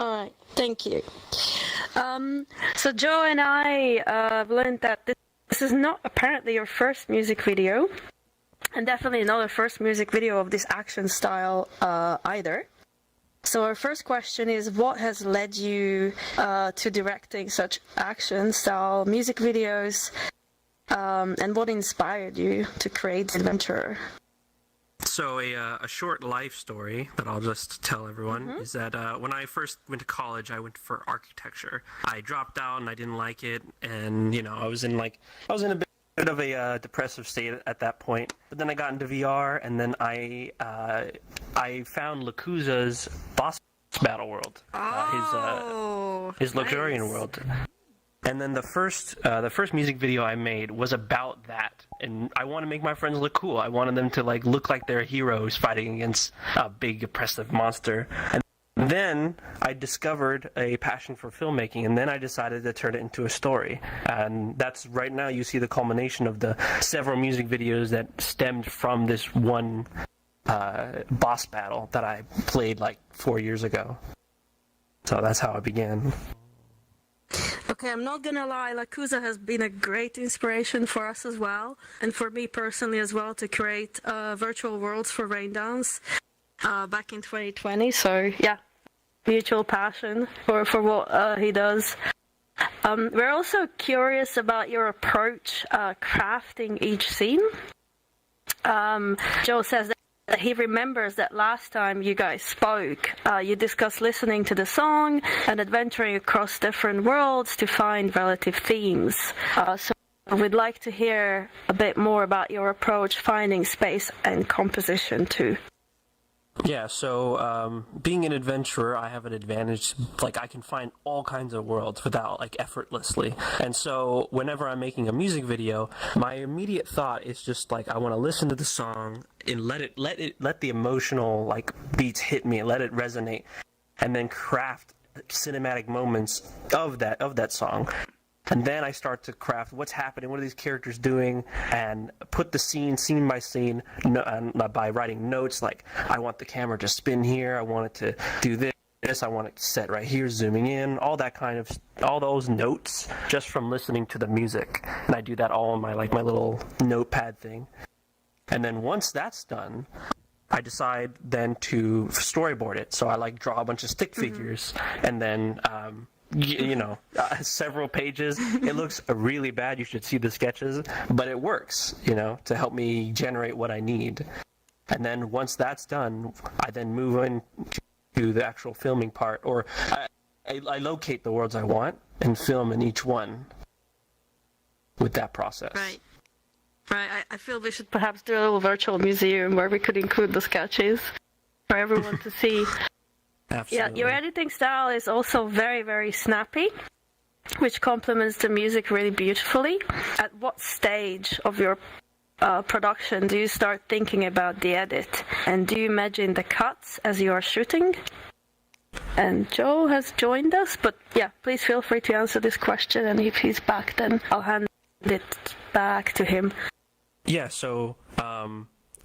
All right, thank you. So Joe and I learned that this is not apparently your first music video, and definitely not the first music video of this action style either. So our first question is, what has led you to directing such action style music videos, and what inspired you to create Adventurer? So a short life story that I'll just tell everyone is that when I first went to college, I went for architecture. I dropped out and I didn't like it, and I was in a bit of a depressive state at that point. But then I got into VR, and then I found Yakuza's boss battle world, his Luxurian world. And then the first music video I made was about that, and I want to make my friends look cool. I wanted them to look like they're heroes fighting against a big oppressive monster. And then I discovered a passion for filmmaking, and then I decided to turn it into a story. And that's right now you see the culmination of the several music videos that stemmed from this one boss battle that I played 4 years ago. So that's how it began. Okay, I'm not gonna lie, Yakuza has been a great inspiration for us as well, and for me personally as well, to create virtual worlds for Raindance back in 2020. So yeah, mutual passion for what he does. We're also curious about your approach crafting each scene. Joe says that he remembers that last time you guys spoke, you discussed listening to the song and adventuring across different worlds to find relative themes. So we'd like to hear a bit more about your approach finding space and composition too. Yeah, so being an adventurer, I have an advantage. I can find all kinds of worlds without effortlessly. And so whenever I'm making a music video, my immediate thought is just I want to listen to the song and let the emotional beats hit me, let it resonate, and then craft cinematic moments of that song. And then I start to craft what's happening, what are these characters doing, and put the scene by scene, by writing notes I want the camera to spin here, I want it to do this, I want it set right here, zooming in, all those notes just from listening to the music. And I do that all in my little notepad thing. And then once that's done, I decide then to storyboard it. So I draw a bunch of stick figures, and then several pages. It looks really bad. You should see the sketches, but it works, to help me generate what I need. And then once that's done, I then move into the actual filming part, or I locate the worlds I want and film in each one with that process. Right. I feel we should perhaps do a little virtual museum where we could include the sketches for everyone to see. Absolutely. Yeah, your editing style is also very, very snappy, which complements the music really beautifully. At what stage of your production do you start thinking about the edit? And do you imagine the cuts as you are shooting? And Joe has joined us, but yeah, please feel free to answer this question, and if he's back, then I'll hand it back to him. Yeah, so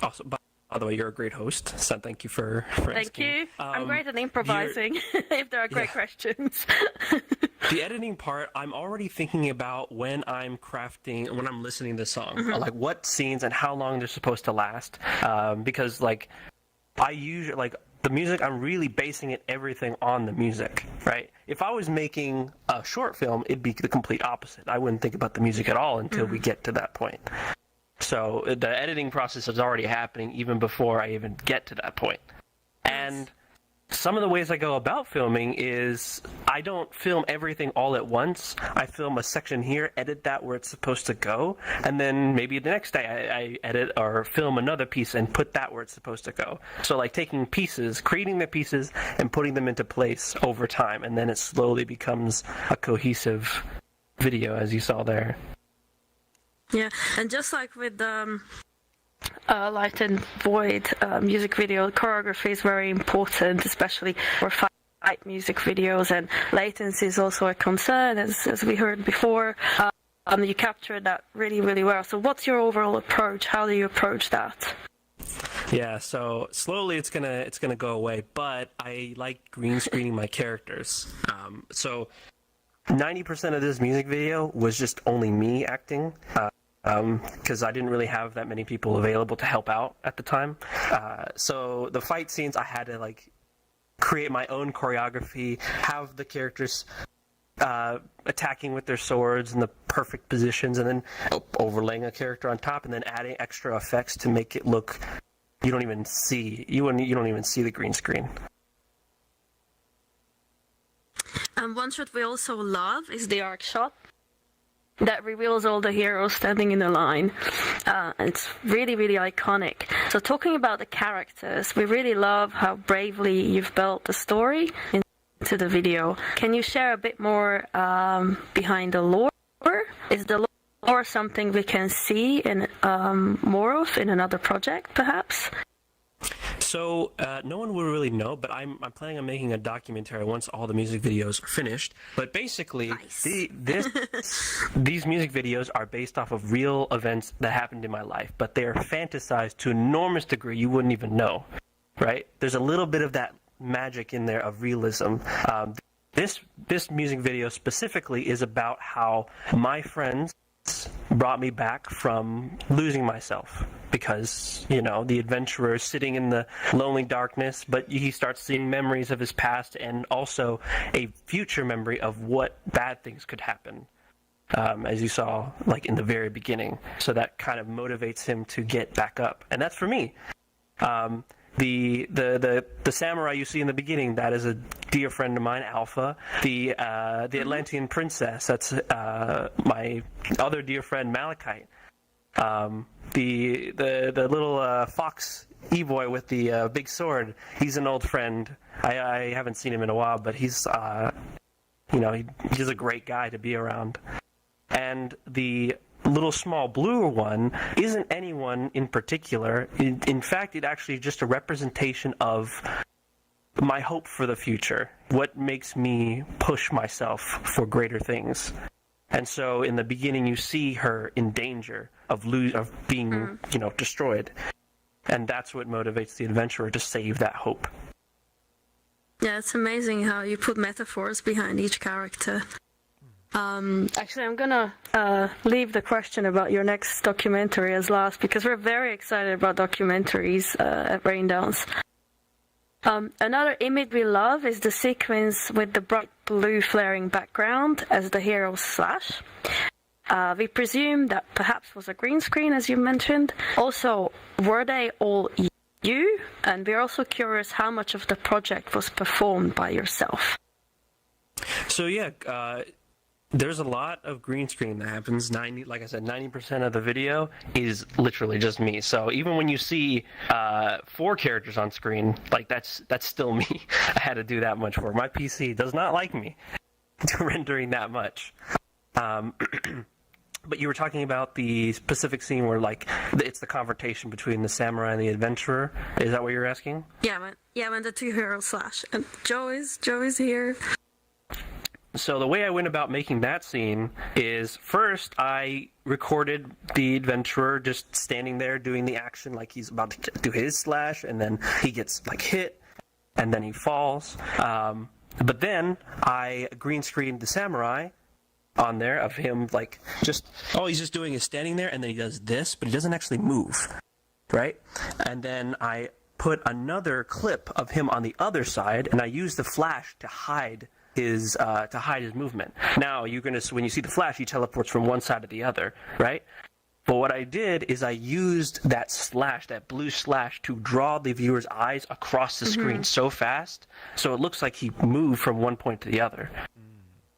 also, by the way, you're a great host, so thank you for Thank asking. you. I'm great at improvising, if there are great questions. The editing part, I'm already thinking about when I'm listening to the song, what scenes and how long they're supposed to last, because I usually the music, I'm really basing everything on the music, right? If I was making a short film, it'd be the complete opposite. I wouldn't think about the music at all until we get to that point. So the editing process is already happening even before I even get to that point. And some of the ways I go about filming is I don't film everything all at once. I film a section here, edit that where it's supposed to go, and then maybe the next day I edit or film another piece and put that where it's supposed to go. So taking pieces, creating the pieces, and putting them into place over time, and then it slowly becomes a cohesive video, as you saw there. Yeah, and just like with Light and Void music video, choreography is very important, especially for fight music videos, and latency is also a concern, as we heard before. You captured that really, really well. So what's your overall approach? How do you approach that? Yeah, so slowly it's gonna go away, but I like green screening my characters. So 90% of this music video was just only me acting, because I didn't really have that many people available to help out at the time. So the fight scenes, I had to like create my own choreography, have the characters attacking with their swords in the perfect positions, and then overlaying a character on top, and then adding extra effects to make it look. You don't even see the green screen. And one shot we also love is the arc shot that reveals all the heroes standing in a line. It's really, really iconic. So talking about the characters, we really love how bravely you've built the story into the video. Can you share a bit more behind the lore? Is the lore something we can see in more of in another project, perhaps? So no one will really know, but I'm planning on making a documentary once all the music videos are finished. But basically, Nice. these music videos are based off of real events that happened in my life, but they are fantasized to an enormous degree you wouldn't even know, right? There's a little bit of that magic in there of realism. This music video specifically is about how my friends brought me back from losing myself, because the adventurer is sitting in the lonely darkness, but he starts seeing memories of his past and also a future memory of what bad things could happen, as you saw like in the very beginning. So that kind of motivates him to get back up, and that's for me. The samurai you see in the beginning, that is a dear friend of mine, Alpha. The Atlantean princess, that's my other dear friend, Malachite. The little fox E-boy with the big sword, he's an old friend. I haven't seen him in a while, but he's he's a great guy to be around. And the little small blue one isn't anyone in particular. In fact, it actually just a representation of my hope for the future, what makes me push myself for greater things. And so in the beginning you see her in danger of being destroyed, and that's what motivates the adventurer to save that hope. Yeah, it's amazing how you put metaphors behind each character. Actually, I'm gonna leave the question about your next documentary as last, because we're very excited about documentaries at Raindance. Another image we love is the sequence with the bright blue flaring background as the hero slash. We presume that perhaps was a green screen, as you mentioned. Also, were they all you? And we're also curious how much of the project was performed by yourself. So yeah, there's a lot of green screen that happens. 90% of the video is literally just me. So even when you see 4 characters on screen, like that's still me. I had to do that much work. My PC does not like me rendering that much. But you were talking about the specific scene where it's the confrontation between the samurai and the adventurer. Is that what you're asking? Yeah, when the two heroes slash, and Joe is here. So the way I went about making that scene is, first I recorded the adventurer just standing there doing the action like he's about to do his slash, and then he gets hit, and then he falls. But then I green screened the samurai on there of him all he's just doing is standing there, and then he does this, but he doesn't actually move, right? And then I put another clip of him on the other side, and I used the flash to hide his movement. Now when you see the flash, he teleports from one side to the other, right? But what I did is I used that blue slash, to draw the viewer's eyes across the screen so fast, so it looks like he moved from one point to the other.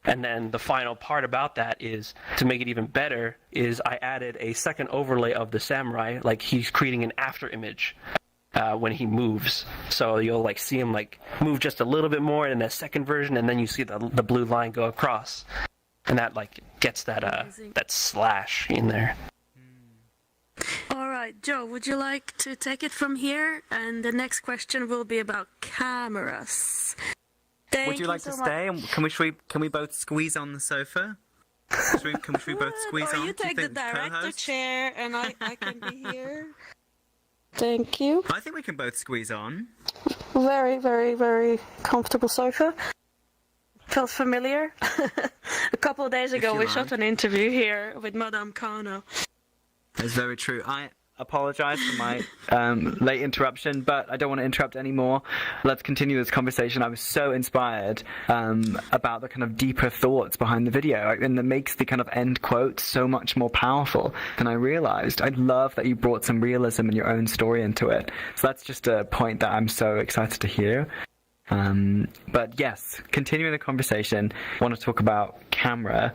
And then the final part about that is, to make it even better, is I added a second overlay of the samurai, like he's creating an after image when he moves. So you'll see him move just a little bit more in the second version, and then you see the blue line go across, and that gets that slash in there. All right, Joe, would you like to take it from here? And the next question will be about cameras. Would you like to stay? And can we both squeeze on the sofa? Should we both squeeze on? Or you take the director co-host? chair, and I can be here. Thank you. I think we can both squeeze on. Very, very, very comfortable sofa. Feels familiar. A couple of days ago, we shot an interview here with Madame Kano. That's very true. I apologize for my late interruption, but I don't want to interrupt anymore. Let's continue this conversation. I was so inspired about the kind of deeper thoughts behind the video, and that makes the kind of end quote so much more powerful than I realized. I love that you brought some realism and your own story into it. So that's just a point that I'm so excited to hear. But yes, continuing the conversation, I want to talk about camera.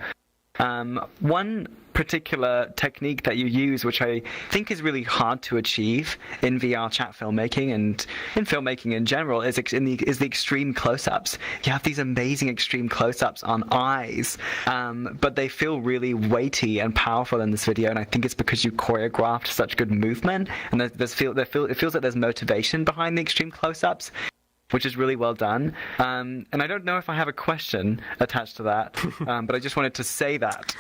One particular technique that you use, which I think is really hard to achieve in VR chat filmmaking and in filmmaking in general, is the extreme close-ups. You have these amazing extreme close-ups on eyes, but they feel really weighty and powerful in this video, and I think it's because you choreographed such good movement, and it feels like there's motivation behind the extreme close-ups, which is really well done. And I don't know if I have a question attached to that, but I just wanted to say that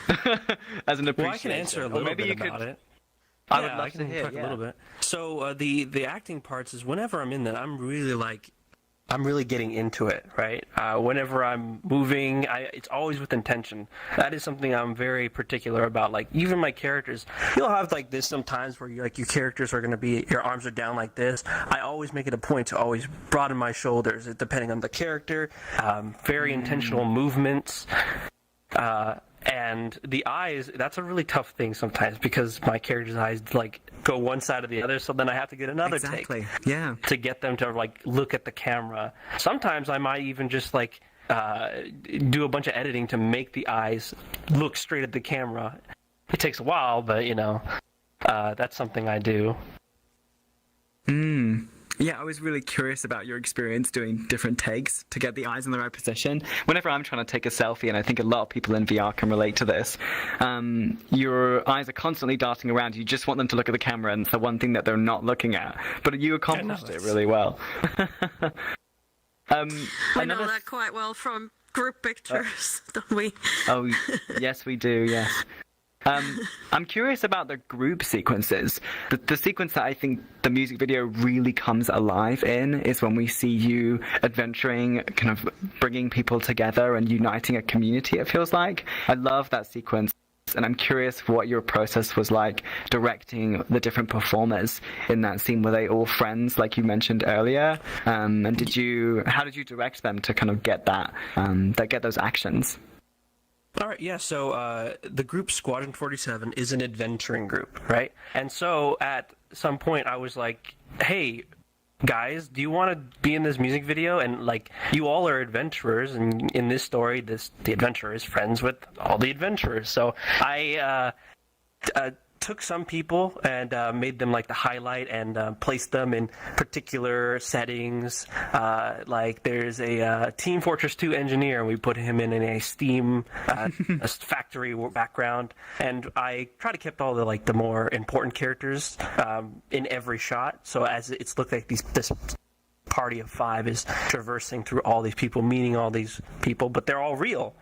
as an appreciation. Well, I can answer a little bit about it. I would love to hear talk a little bit. So the acting parts is whenever I'm in that, I'm really getting into it, right? Whenever I'm moving, it's always with intention. That is something I'm very particular about. Like, even my characters, you'll have like this sometimes where your characters are going to be, your arms are down like this. I always make it a point to always broaden my shoulders, depending on the character. Very intentional movements. And the eyes, that's a really tough thing sometimes because my character's eyes go one side or the other, so then I have to get another take to get them to look at the camera. Sometimes I might even just do a bunch of editing to make the eyes look straight at the camera. It takes a while, but that's something I do. Yeah, I was really curious about your experience doing different takes to get the eyes in the right position. Whenever I'm trying to take a selfie, and I think a lot of people in VR can relate to this, your eyes are constantly darting around. You just want them to look at the camera, and it's the one thing that they're not looking at. But you accomplished it really well. I know that quite well from group pictures, don't we? Oh, yes, we do, yes. I'm curious about the group sequences. The sequence that I think the music video really comes alive in is when we see you adventuring, kind of bringing people together and uniting a community, it feels like. I love that sequence, and I'm curious what your process was like directing the different performers in that scene. Were they all friends, like you mentioned earlier? And how did you direct them to kind of get get those actions? All right, yeah, so the group Squadron 47 is an adventuring group, right? And so at some point I was like, hey, guys, do you want to be in this music video? And you all are adventurers, and in this story, the adventurer is friends with all the adventurers. So I took some people and made them the highlight and placed them in particular settings. There's a Team Fortress 2 engineer, and we put him in a steam a factory background. And I try to keep all the more important characters in every shot. So as it's looked like this party of 5 is traversing through all these people, meeting all these people, but they're all real.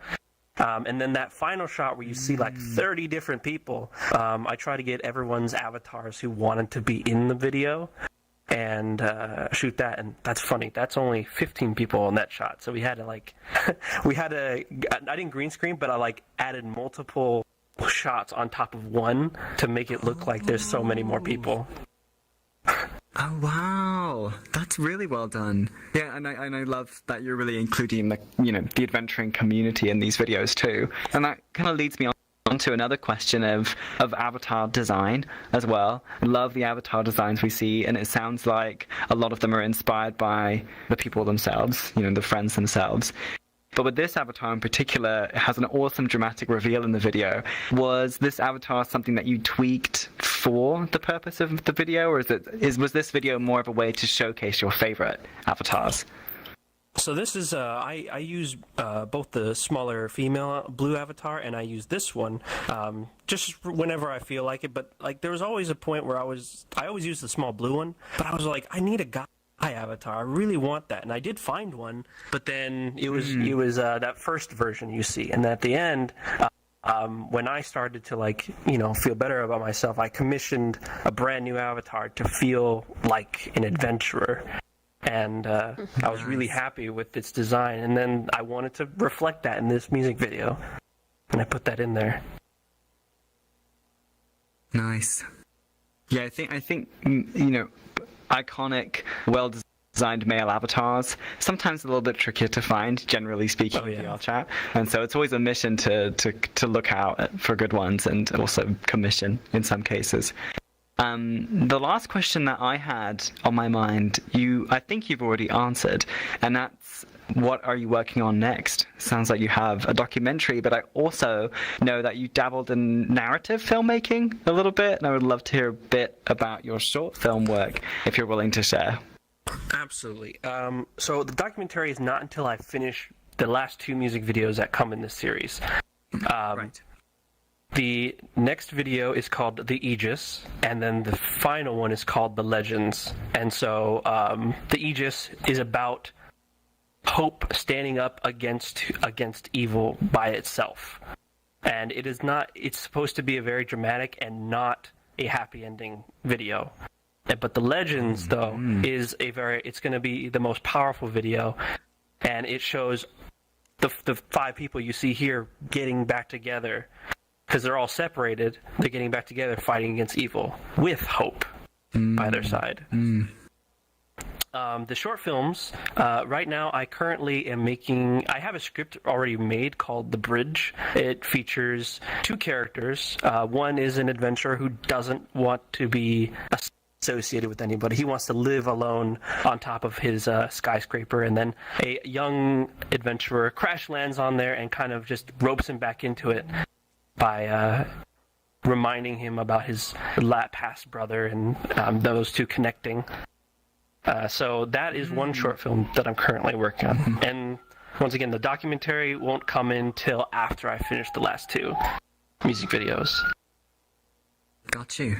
And then that final shot where you see 30 different people, I try to get everyone's avatars who wanted to be in the video and shoot that. And that's funny. That's only 15 people in that shot. So we had to I didn't green screen, but I added multiple shots on top of one to make it look like there's so many more people. Oh wow, that's really well done. Yeah, and I love that you're really including the adventuring community in these videos too. And that kind of leads me on to another question of avatar design as well. I love the avatar designs we see, and it sounds like a lot of them are inspired by the people themselves, the friends themselves. But with this avatar in particular, it has an awesome dramatic reveal in the video. Was this avatar something that you tweaked for the purpose of the video, or was this video more of a way to showcase your favorite avatars? So this is I use both the smaller female blue avatar, and I use this one just whenever I feel like it. But there was always a point where I always use the small blue one, but I was like, I need a guy avatar. I really want that, and I did find one, but then it was that first version you see, and at the end when I started to feel better about myself, I commissioned a brand new avatar to feel like an adventurer. And I was really happy with its design, and then I wanted to reflect that in this music video, and I put that in there. Nice. Yeah, I think iconic, well-designed male avatars sometimes a little bit trickier to find, generally speaking, in VR chat, and so it's always a mission to look out for good ones and also commission in some cases. The last question that I had on my mind, I think you've already answered, and that's, what are you working on next? Sounds like you have a documentary, but I also know that you dabbled in narrative filmmaking a little bit, and I would love to hear a bit about your short film work, if you're willing to share. Absolutely. So the documentary is not until I finish the last 2 music videos that come in this series. Right. The next video is called The Aegis, and then the final one is called The Legends. And so The Aegis is about hope standing up against evil by itself. And it's supposed to be a very dramatic and not a happy ending video. But The Legends, though, is it's going to be the most powerful video, and it shows the 5 people you see here getting back together. Because they're all separated, they're getting back together, fighting against evil, with hope by their side. The short films, right now I currently am I have a script already made called The Bridge. It features 2 characters. One is an adventurer who doesn't want to be associated with anybody. He wants to live alone on top of his skyscraper, and then a young adventurer crash lands on there and kind of just ropes him back into it by reminding him about his past brother and those 2 connecting. So that is one short film that I'm currently working on. And once again, the documentary won't come in till after I finish the last 2 music videos. Got you.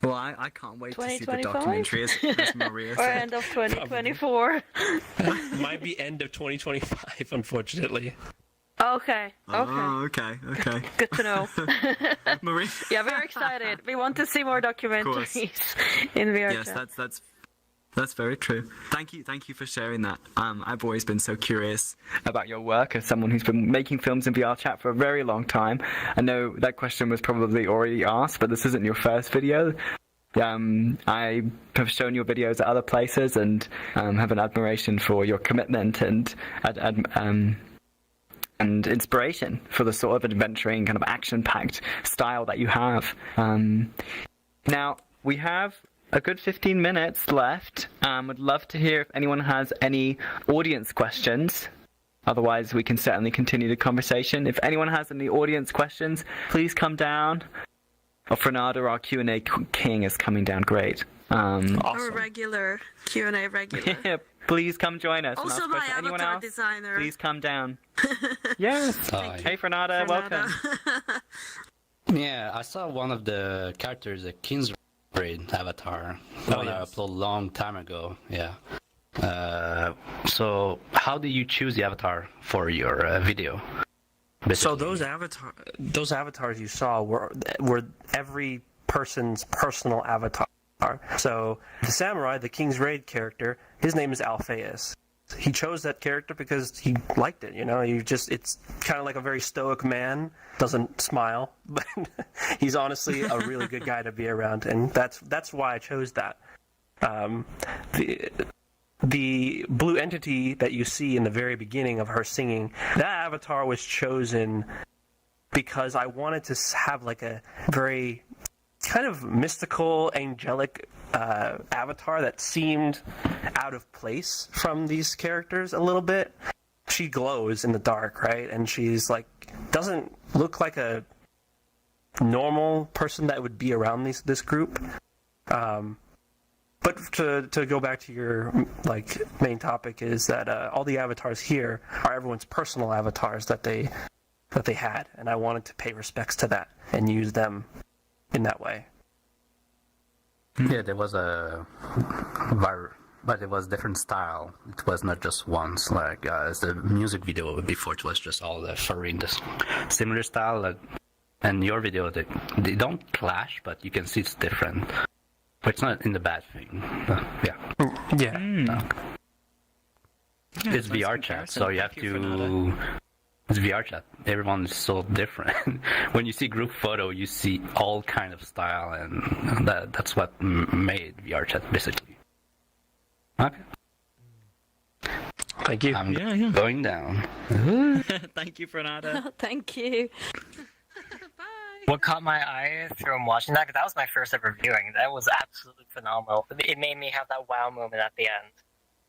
Well, I can't wait to see the 2025? documentary, as Maria Or said. end of 2024. Might be end of 2025, unfortunately. Okay. Oh, okay. Good to know. Maria? Yeah, we're excited. We want to see more documentaries in VR. Yes, that's very true. Thank you for sharing that. I've always been so curious about your work as someone who's been making films in VR chat for a very long time. I know that question was probably already asked, but this isn't your first video. I have shown your videos at other places and have an admiration for your commitment and inspiration for the sort of adventuring, kind of action-packed style that you have. Now, we have a good 15 minutes left. Would love to hear if anyone has any audience questions. Otherwise, we can certainly continue the conversation. If anyone has any audience questions, please come down. Fernanda, our Q&A king, is coming down. Great. Awesome. Our regular Q&A regular. Please come join us. Also my avatar designer. Please come down. Yes. Hi. Hey, Fernanda, welcome. Yeah, I saw one of the characters, a King's Raid avatar, one I uploaded a long time ago. Yeah. So, how did you choose the avatar for your video? Basically. So those avatars you saw were every person's personal avatar. So the samurai, the King's Raid character, his name is Alphaeus. He chose that character because he liked it, it's kind of like a very stoic man, doesn't smile, but he's honestly a really good guy to be around, and that's why I chose that. The blue entity that you see in the very beginning of her singing, that avatar was chosen because I wanted to have like a very kind of mystical, angelic avatar that seemed out of place from these characters a little bit. She glows in the dark, right? And she's like, doesn't look like a normal person that would be around this group. But to go back to your main topic is that all the avatars here are everyone's personal avatars that they had, and I wanted to pay respects to that and use them in that way. Yeah, there was a but it was different style. It was not just once, like as the music video before. It was just all the furry, this similar style. And your video, they don't clash, but you can see it's different. But it's not in the bad thing. Yeah. Yeah. No. Yeah, It's nice VR chat, so you have comparison. Thank to. It's VR chat. Everyone is so different. When you see group photo, you see all kind of style, and that's what made VR chat basically. Okay. Thank you. I'm Yeah. going down. Thank you, Fernanda. Thank you. What caught my eye from watching that, because that was my first ever viewing, that was absolutely phenomenal. It made me have that wow moment at the end.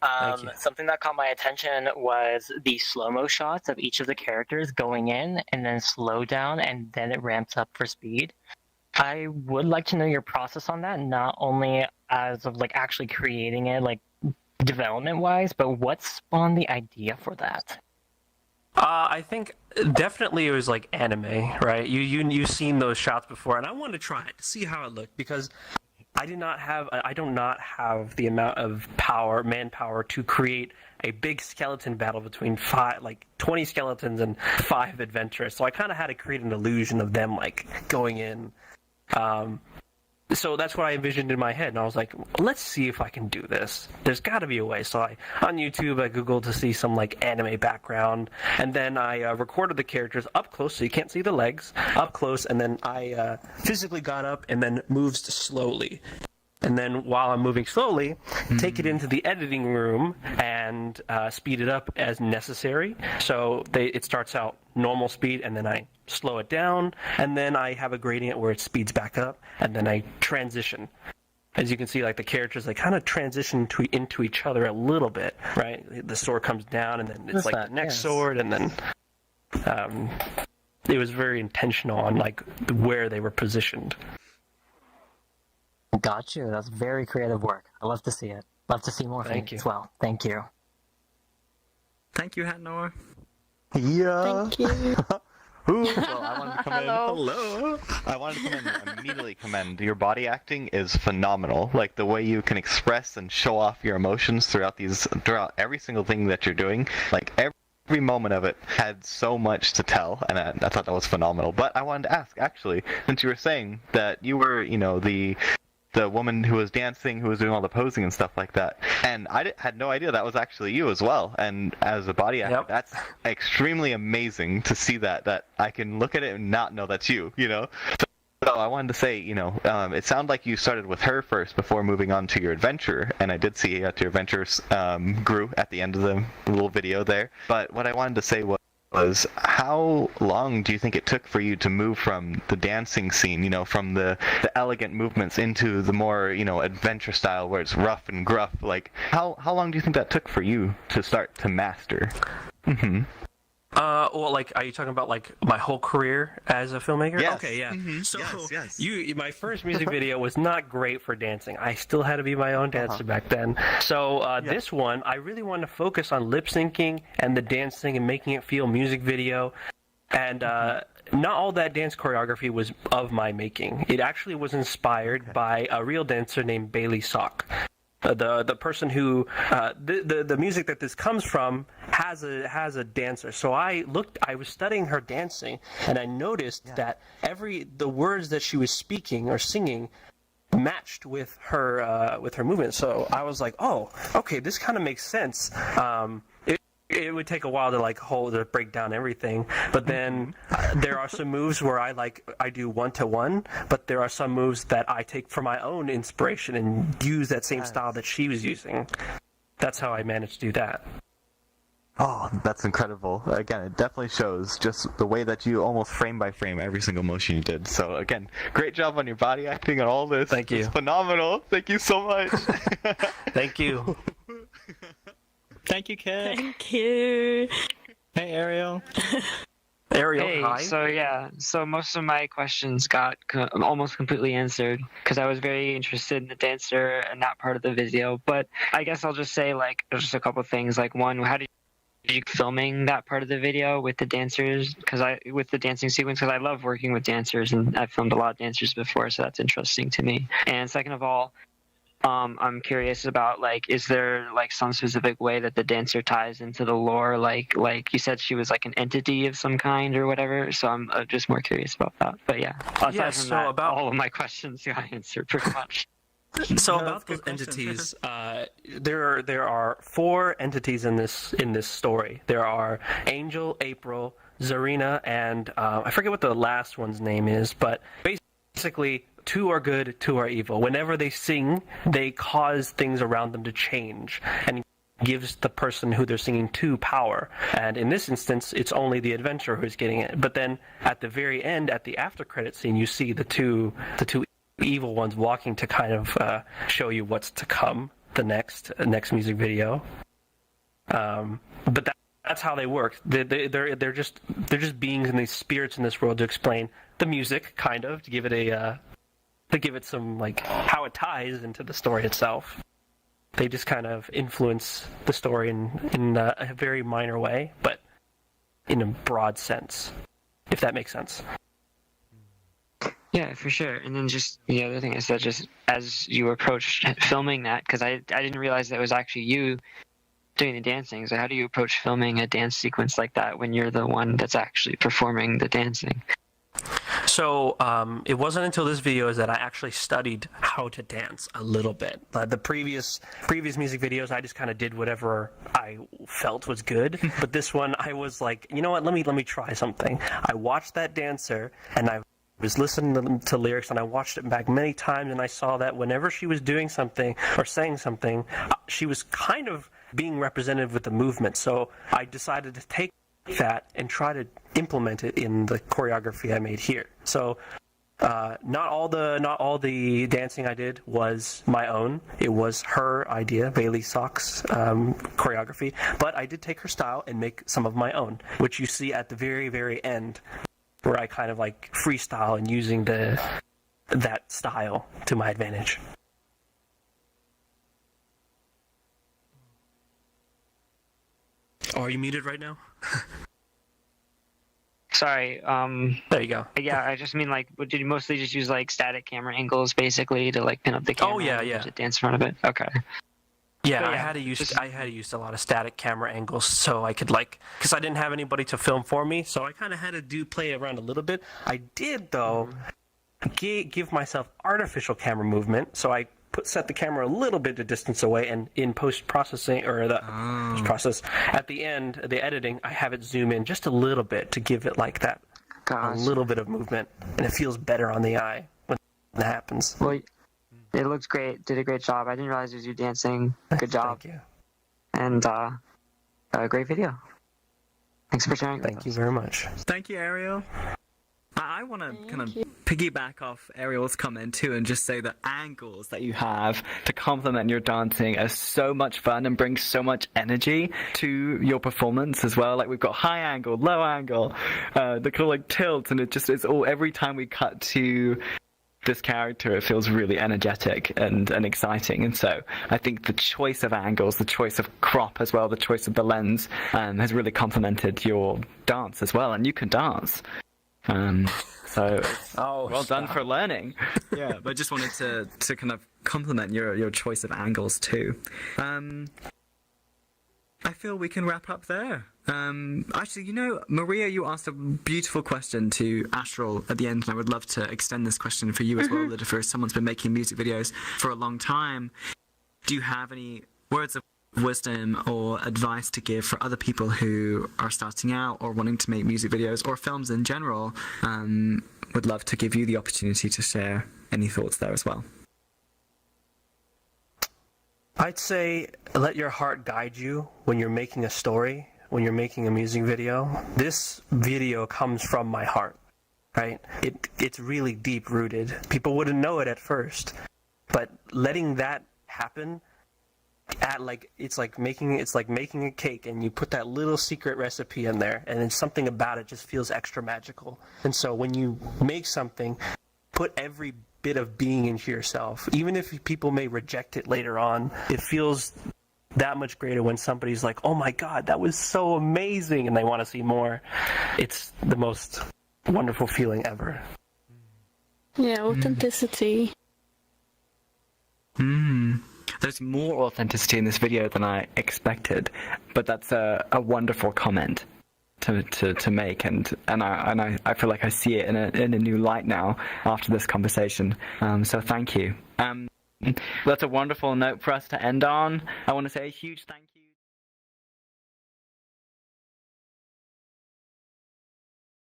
Thank you. Something that caught my attention was the slow-mo shots of each of the characters going in and then slow down and then it ramps up for speed. I would like to know your process on that, not only as of like actually creating it, like development-wise, but what spawned the idea for that? I think definitely it was like anime, right? You've seen those shots before, and I wanted to try it to see how it looked because I do not have the amount of manpower to create a big skeleton battle between 20 skeletons and 5 adventurers. So I kind of had to create an illusion of them like going in. So that's what I envisioned in my head, and I was like, let's see if I can do this. There's got to be a way. So on YouTube, I Googled to see some like anime background, and then I recorded the characters up close, so you can't see the legs, up close, and then I physically got up and then moved slowly. And then while I'm moving slowly, take it into the editing room and speed it up as necessary. So it starts out normal speed, and then I slow it down, and then I have a gradient where it speeds back up, and then I transition. As you can see, like the characters, they kind of transition into each other a little bit, right? The sword comes down, and then it's like the next sword, and then it was very intentional on like where they were positioned. Got you. That's very creative work. I love to see it. Love to see more from you as well. Thank you. Thank you, Hatnor. Yeah. Thank you. Well, I wanted to come Hello. in. I wanted to come in and immediately commend your body acting is phenomenal. Like the way you can express and show off your emotions throughout every single thing that you're doing. Like every moment of it had so much to tell, and I thought that was phenomenal. But I wanted to ask, actually, since you were saying that you were, the woman who was dancing, who was doing all the posing and stuff like that. And I had no idea that was actually you as well. And as a body actor, that's extremely amazing to see that I can look at it and not know that's you, So I wanted to say, it sounded like you started with her first before moving on to your adventure. And I did see that your adventures grew at the end of the little video there. But what I wanted to say was how long do you think it took for you to move from the dancing scene, from the elegant movements into the more, adventure style where it's rough and gruff? Like, how long do you think that took for you to start to master? Mm-hmm. Well, like, are you talking about like my whole career as a filmmaker? Yes. Okay, yeah. Mm-hmm. So, yes. my first music video was not great for dancing. I still had to be my own dancer back then. So this one, I really wanted to focus on lip syncing and the dancing and making it feel music video. And not all that dance choreography was of my making. It actually was inspired by a real dancer named Bailey Sock. The person who the music that this comes from has a dancer. So I was studying her dancing, and I noticed that the words that she was speaking or singing matched with her movement. So I was like, oh, okay, this kind of makes sense. It would take a while to break down everything, but then there are some moves where I do 1-to-1, but there are some moves that I take for my own inspiration and use that same style that she was using. That's how I managed to do that. Oh, that's incredible. Again, it definitely shows just the way that you almost frame by frame every single motion you did. So again, great job on your body acting and all this. Thank you. It's phenomenal. Thank you so much. Thank you. Thank you, Kat. Thank you. Hey, Ariel. Ariel, Hey, hi. so most of my questions got almost completely answered because I was very interested in the dancer and that part of the video. But I guess I'll just say there's just a couple things. Like one, how did you filming that part of the video with the dancers? With the dancing sequence, because I love working with dancers and I've filmed a lot of dancers before, so that's interesting to me. And second of all, I'm curious about, like, is there like some specific way that the dancer ties into the lore? Like you said, she was like an entity of some kind or whatever. So I'm just more curious about that. But yeah, aside from that, about all of my questions got answered pretty much. So about those entities, there are 4 entities in this story. There are Angel, April, Zarina, and I forget what the last one's name is, but basically 2 are good, 2 are evil. Whenever they sing, they cause things around them to change, and gives the person who they're singing to power. And in this instance, it's only the adventurer who's getting it. But then at the very end, at the after credit scene, you see the two evil ones walking to kind of show you what's to come, the next music video. But that's how they work. They're just beings and these spirits in this world to explain the music, kind of, to give it some, like, how it ties into the story itself. They just kind of influence the story in a very minor way, but in a broad sense, if that makes sense. Yeah, for sure. And then just the other thing is that just as you approached filming that, because I didn't realize that it was actually you doing the dancing. So how do you approach filming a dance sequence like that when you're the one that's actually performing the dancing? So it wasn't until this video that I actually studied how to dance a little bit. The previous music videos, I just kind of did whatever I felt was good. But this one, I was like, you know what? Let me try something. I watched that dancer, and I was listening to lyrics, and I watched it back many times, and I saw that whenever she was doing something or saying something, she was kind of being represented with the movement. So I decided to take that and try to implement it in the choreography I made here. So not all the dancing I did was my own. It was her idea, Bailey Sock's choreography, but I did take her style and make some of my own, which you see at the very, very end, where I kind of like freestyle and using that style to my advantage. Are you muted right now? Sorry. There you go. Yeah, I just mean, like, did you mostly just use like static camera angles basically to like pin up the camera? Oh yeah. To dance in front of it. Okay. Yeah, I had to use a lot of static camera angles so I could, like, because I didn't have anybody to film for me, so I kind of had to play around a little bit. I did though give myself artificial camera movement, so I set the camera a little bit of distance away, and in post-processing, or the post-process, at the end, the editing, I have it zoom in just a little bit to give it like that, a little bit of movement, and it feels better on the eye when that happens. Well, it looks great. Did a great job. I didn't realize it was you dancing. Good job. Thank you. And a great video. Thanks for sharing. Thank you very much. Thank you, Ariel. I want to kind of piggyback off Ariel's comment too, and just say the angles that you have to complement your dancing are so much fun and bring so much energy to your performance as well. Like, we've got high angle, low angle, the kind of like tilt, and it's all, every time we cut to this character, it feels really energetic and exciting. And so I think the choice of angles, the choice of crop as well, the choice of the lens has really complemented your dance as well. And you can dance. So well done for learning. Yeah, but I just wanted to kind of compliment your choice of angles too. I feel we can wrap up there. Actually, Maria, you asked a beautiful question to Astral at the end, and I would love to extend this question for you as well, that if someone's been making music videos for a long time, do you have any words of wisdom or advice to give for other people who are starting out or wanting to make music videos or films in general? Would love to give you the opportunity to share any thoughts there as well. I'd say let your heart guide you when you're making a story, when you're making a music video. This video comes from my heart, right? It's really deep-rooted. People wouldn't know it at first, but letting that happen, it's like making a cake, and you put that little secret recipe in there, and then something about it just feels extra magical. And so when you make something, put every bit of being into yourself. Even if people may reject it later on, it feels that much greater when somebody's like, oh my god, that was so amazing, and they want to see more. It's the most wonderful feeling ever. Yeah, authenticity. There's more authenticity in this video than I expected, but that's a wonderful comment to make, and I feel like I see it in a new light now after this conversation. So thank you. That's a wonderful note for us to end on. I want to say a huge thank you.